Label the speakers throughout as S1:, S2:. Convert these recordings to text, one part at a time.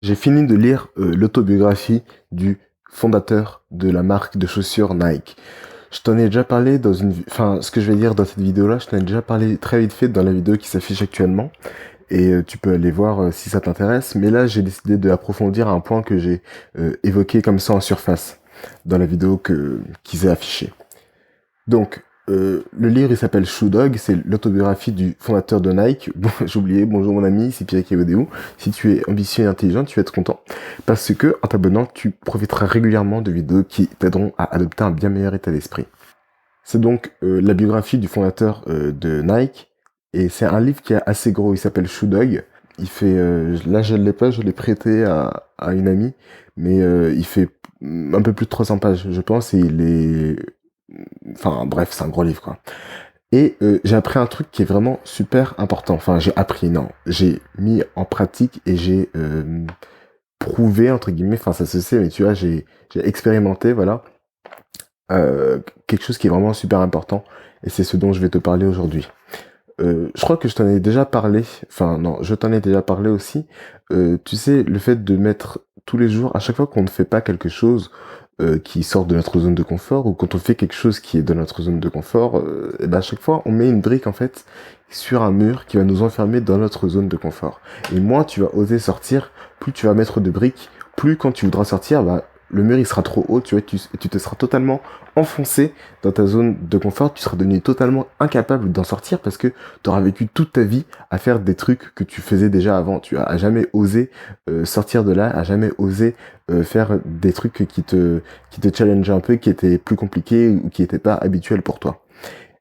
S1: J'ai fini de lire l'autobiographie du fondateur de la marque de chaussures Nike. Je t'en ai déjà parlé dans Enfin, ce que je vais dire dans cette vidéo-là, je t'en ai déjà parlé très vite fait dans la vidéo qui s'affiche actuellement. Et tu peux aller voir si ça t'intéresse. Mais là, j'ai décidé d'approfondir un point que j'ai évoqué comme ça en surface dans la vidéo qui s'est affichée. Donc, le livre, il s'appelle Shoe Dog, c'est l'autobiographie du fondateur de Nike. Bon, j'ai oublié, bonjour mon ami, c'est Pierre Kévedéou. Si tu es ambitieux et intelligent, tu vas être content. Parce que, en t'abonnant, tu profiteras régulièrement de vidéos qui t'aideront à adopter un bien meilleur état d'esprit. C'est donc la biographie du fondateur de Nike. Et c'est un livre qui est assez gros, il s'appelle Shoe Dog. Il fait, là je ne l'ai pas, je l'ai prêté à une amie, mais il fait un peu plus de 300 pages, je pense, et il est enfin bref, c'est un gros livre quoi. Et j'ai appris un truc qui est vraiment super important. Enfin, j'ai appris, non, j'ai mis en pratique et j'ai prouvé entre guillemets. Enfin, ça se sait, mais tu vois, j'ai expérimenté, voilà, quelque chose qui est vraiment super important. Et c'est ce dont je vais te parler aujourd'hui. Je crois que je t'en ai déjà parlé. Enfin, non, je t'en ai déjà parlé aussi. Tu sais, le fait de mettre tous les jours, à chaque fois qu'on ne fait pas quelque chose qui sort de notre zone de confort, ou quand on fait quelque chose qui est dans notre zone de confort, et ben à chaque fois, on met une brique en fait sur un mur qui va nous enfermer dans notre zone de confort. Et moins tu vas oser sortir, plus tu vas mettre de briques, plus quand tu voudras sortir, bah le mur il sera trop haut, tu vois, tu te seras totalement enfoncé dans ta zone de confort, tu seras devenu totalement incapable d'en sortir parce que tu auras vécu toute ta vie à faire des trucs que tu faisais déjà avant. Tu as jamais osé sortir de là, à jamais osé faire des trucs qui te challenge un peu, qui étaient plus compliqués ou qui n'étaient pas habituels pour toi.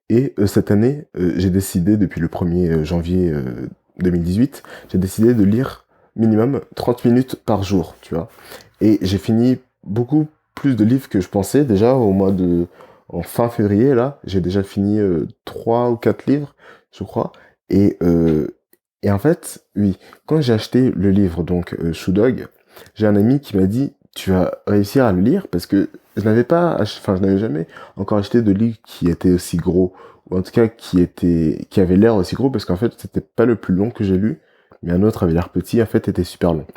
S1: Et cette année, j'ai décidé, depuis le 1er janvier 2018, j'ai décidé de lire minimum 30 minutes par jour, tu vois. Et j'ai fini beaucoup plus de livres que je pensais. Déjà, en fin février, là, j'ai déjà fini 3 ou 4 livres, je crois. Et, euh, et en fait, oui, quand j'ai acheté le livre, donc Shoe Dog, j'ai un ami qui m'a dit, tu vas réussir à le lire parce que je n'avais jamais encore acheté de livre qui était aussi gros, ou en tout cas qui avait l'air aussi gros parce qu'en fait, c'était pas le plus long que j'ai lu, mais un autre avait l'air petit, en fait, était super long.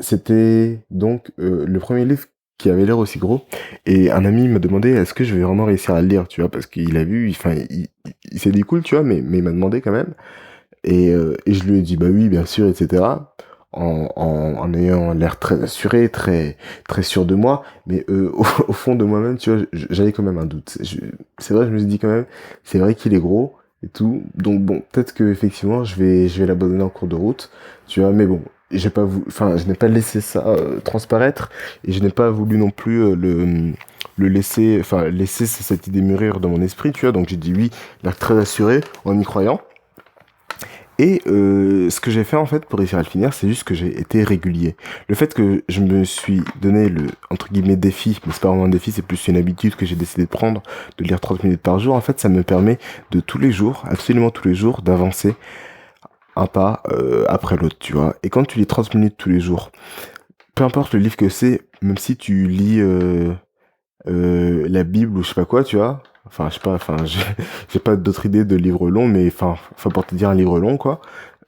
S1: C'était donc le premier livre qui avait l'air aussi gros. Et un ami m'a demandé est-ce que je vais vraiment réussir à le lire, tu vois, parce qu'il a vu, enfin, il s'est dit cool, tu vois, mais il m'a demandé quand même. Et je lui ai dit bah oui, bien sûr, etc. En ayant l'air très assuré, très sûr de moi, mais au fond de moi-même, tu vois, j'avais quand même un doute. C'est vrai, je me suis dit quand même, c'est vrai qu'il est gros et tout, donc bon, peut-être que effectivement, je vais l'abandonner en cours de route, tu vois, mais bon, je n'ai pas laissé ça transparaître et je n'ai pas voulu non plus le laisser, enfin laisser cette idée mûrir dans mon esprit, tu vois, donc j'ai dit oui, l'air très assuré en y croyant. Et ce que j'ai fait en fait pour réussir à le finir, c'est juste que j'ai été régulier. Le fait que je me suis donné le entre guillemets défi, mais c'est pas vraiment un défi, c'est plus une habitude que j'ai décidé de prendre, de lire 30 minutes par jour. En fait, ça me permet de tous les jours, absolument tous les jours, d'avancer un pas après l'autre, tu vois. Et quand tu lis 30 minutes tous les jours, peu importe le livre que c'est, même si tu lis la Bible ou je sais pas quoi, tu vois. Enfin, je sais pas, enfin, j'ai pas d'autre idée de livre long, mais enfin, pour te dire un livre long, quoi.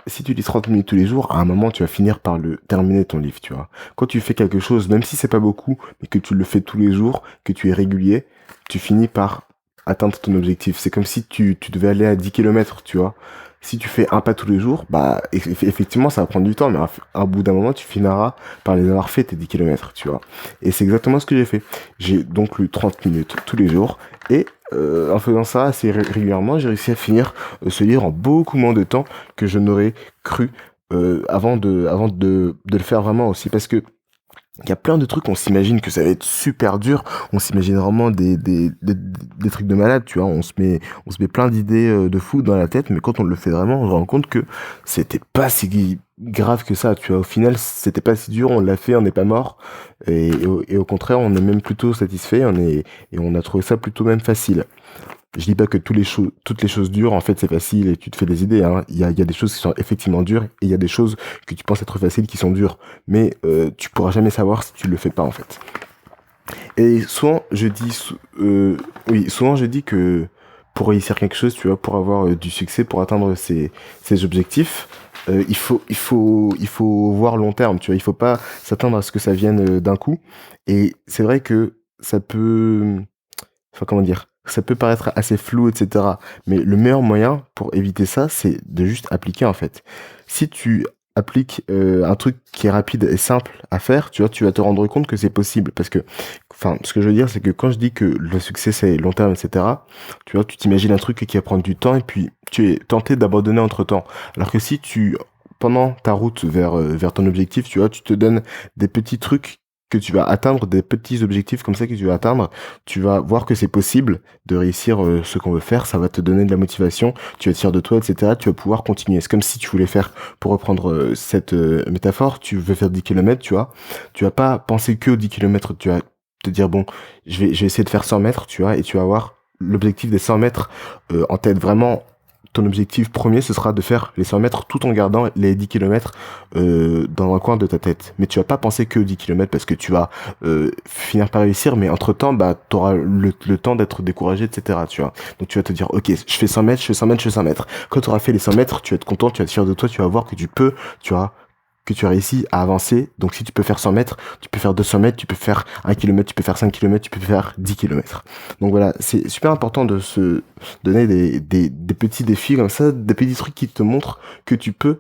S1: Si tu lis 30 minutes tous les jours, à un moment, tu vas finir par le terminer ton livre, tu vois. Quand tu fais quelque chose, même si c'est pas beaucoup, mais que tu le fais tous les jours, que tu es régulier, tu finis par atteindre ton objectif. C'est comme si tu devais aller à 10 kilomètres, tu vois. Si tu fais un pas tous les jours, bah, effectivement, ça va prendre du temps, mais à bout d'un moment, tu finiras par les avoir fait, tes 10 kilomètres, tu vois. Et c'est exactement ce que j'ai fait. J'ai donc lu 30 minutes tous les jours, et en faisant ça assez régulièrement, j'ai réussi à finir ce livre en beaucoup moins de temps que je n'aurais cru avant de le faire vraiment aussi. Parce que il y a plein de trucs, on s'imagine que ça va être super dur, on s'imagine vraiment des trucs de malade, tu vois, on se met plein d'idées de fou dans la tête, mais quand on le fait vraiment, on se rend compte que c'était pas si grave que ça, tu vois, au final, c'était pas si dur, on l'a fait, on n'est pas mort, et au contraire, on est même plutôt satisfait, et on a trouvé ça plutôt même facile. Je dis pas que toutes les choses dures, en fait, c'est facile et tu te fais des idées, hein. Il y a des choses qui sont effectivement dures et il y a des choses que tu penses être faciles qui sont dures. Mais tu pourras jamais savoir si tu le fais pas, en fait. Et souvent je dis que pour réussir quelque chose, tu vois, pour avoir du succès, pour atteindre ses objectifs, il faut voir long terme, tu vois. Il faut pas s'attendre à ce que ça vienne d'un coup. Et c'est vrai que ça peut, enfin, comment dire, ça peut paraître assez flou, etc. Mais le meilleur moyen pour éviter ça, c'est de juste appliquer, en fait. Si tu appliques un truc qui est rapide et simple à faire, tu vois, tu vas te rendre compte que c'est possible. Parce que, enfin, ce que je veux dire, c'est que quand je dis que le succès, c'est long terme, etc., tu vois, tu t'imagines un truc qui va prendre du temps et puis tu es tenté d'abandonner entre-temps. Alors que si tu, pendant ta route vers ton objectif, tu vois, tu te donnes des petits trucs que tu vas atteindre, des petits objectifs comme ça que tu vas atteindre, tu vas voir que c'est possible de réussir ce qu'on veut faire, ça va te donner de la motivation, tu vas être fier de toi, etc. Tu vas pouvoir continuer. C'est comme si tu voulais faire, pour reprendre cette métaphore, tu veux faire 10 kilomètres, tu vois, tu vas pas penser que aux 10 kilomètres, tu vas te dire, bon, je vais essayer de faire 100 mètres, tu vois, et tu vas avoir l'objectif des 100 mètres en tête. Vraiment, ton objectif premier, ce sera de faire les 100 mètres tout en gardant les 10 kilomètres dans un coin de ta tête. Mais tu vas pas penser que aux 10 kilomètres parce que tu vas finir par réussir, mais entre-temps, bah, tu auras le temps d'être découragé, etc. Tu vois. Donc tu vas te dire, ok, je fais 100 mètres, je fais 100 mètres, je fais 100 mètres. Quand tu auras fait les 100 mètres, tu vas être content, tu vas être fier de toi, tu vas voir que tu peux, tu vois, que tu as réussi à avancer. Donc si tu peux faire 100 mètres, tu peux faire 200 mètres, tu peux faire 1 kilomètre, tu peux faire 5 kilomètres, tu peux faire 10 kilomètres. Donc voilà, c'est super important de se donner des petits défis comme ça, des petits trucs qui te montrent que tu peux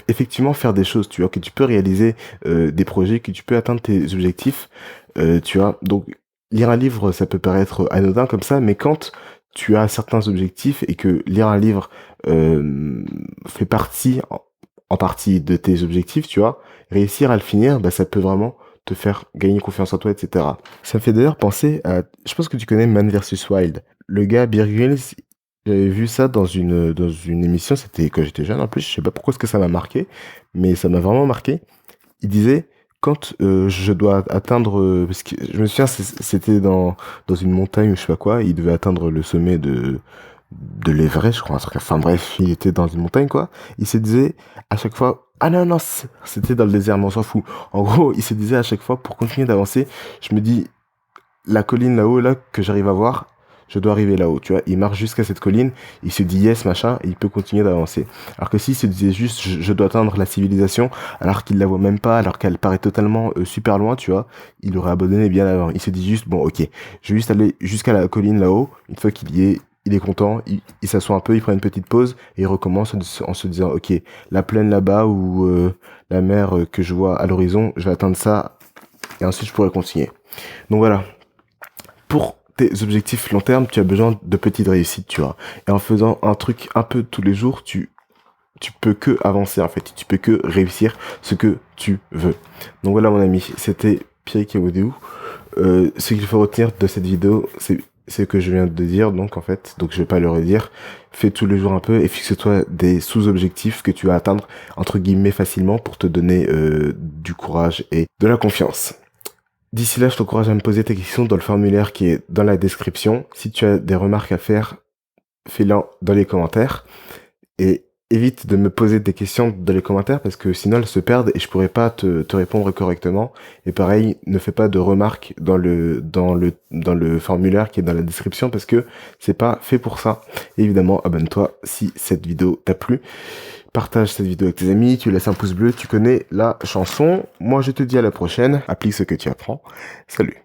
S1: effectivement faire des choses, tu vois, que tu peux réaliser des projets, que tu peux atteindre tes objectifs, tu vois. Donc lire un livre, ça peut paraître anodin comme ça, mais quand tu as certains objectifs et que lire un livre fait partie en partie de tes objectifs, tu vois, réussir à le finir, bah, ça peut vraiment te faire gagner confiance en toi, etc. Ça me fait d'ailleurs penser à, je pense que tu connais Man vs Wild. Le gars Bear Grylls, j'avais vu ça dans une émission, c'était quand j'étais jeune en plus, je sais pas pourquoi est-ce que ça m'a marqué, mais ça m'a vraiment marqué. Il disait, quand je dois atteindre, parce que je me souviens, c'était dans une montagne ou je sais pas quoi, il devait atteindre le sommet de l'Everest, je crois, un truc. Enfin bref, il était dans une montagne, quoi. Il se disait à chaque fois, ah non, non, c'était dans le désert, mais on s'en fout. En gros, il se disait à chaque fois, pour continuer d'avancer, je me dis, la colline là-haut, là, que j'arrive à voir, je dois arriver là-haut, tu vois. Il marche jusqu'à cette colline, il se dit yes, machin, et il peut continuer d'avancer. Alors que s'il se disait juste, je dois atteindre la civilisation, alors qu'il la voit même pas, alors qu'elle paraît totalement super loin, tu vois, il aurait abandonné bien avant. Il se dit juste, bon, ok, je vais juste aller jusqu'à la colline là-haut, une fois qu'il y est, il est content, il s'assoit un peu, il prend une petite pause, et il recommence en se disant, ok, la plaine là-bas ou la mer que je vois à l'horizon, je vais atteindre ça, et ensuite je pourrai continuer. Donc voilà, pour tes objectifs long terme, tu as besoin de petites réussites, tu vois. Et en faisant un truc un peu tous les jours, tu peux que avancer, en fait. Tu peux que réussir ce que tu veux. Donc voilà, mon ami, c'était Pierre Kawoudou. Ce qu'il faut retenir de cette vidéo, c'est ce que je viens de dire, donc en fait, donc je vais pas le redire. Fais tous les jours un peu et fixe-toi des sous-objectifs que tu vas atteindre, entre guillemets, facilement pour te donner du courage et de la confiance. D'ici là, je t'encourage à me poser tes questions dans le formulaire qui est dans la description. Si tu as des remarques à faire, fais-les dans les commentaires. Et évite de me poser des questions dans les commentaires parce que sinon elles se perdent et je pourrais pas te répondre correctement. Et pareil, ne fais pas de remarques dans le formulaire qui est dans la description parce que c'est pas fait pour ça. Et évidemment, abonne-toi si cette vidéo t'a plu. Partage cette vidéo avec tes amis, tu laisses un pouce bleu, tu connais la chanson. Moi, je te dis à la prochaine. Applique ce que tu apprends. Salut.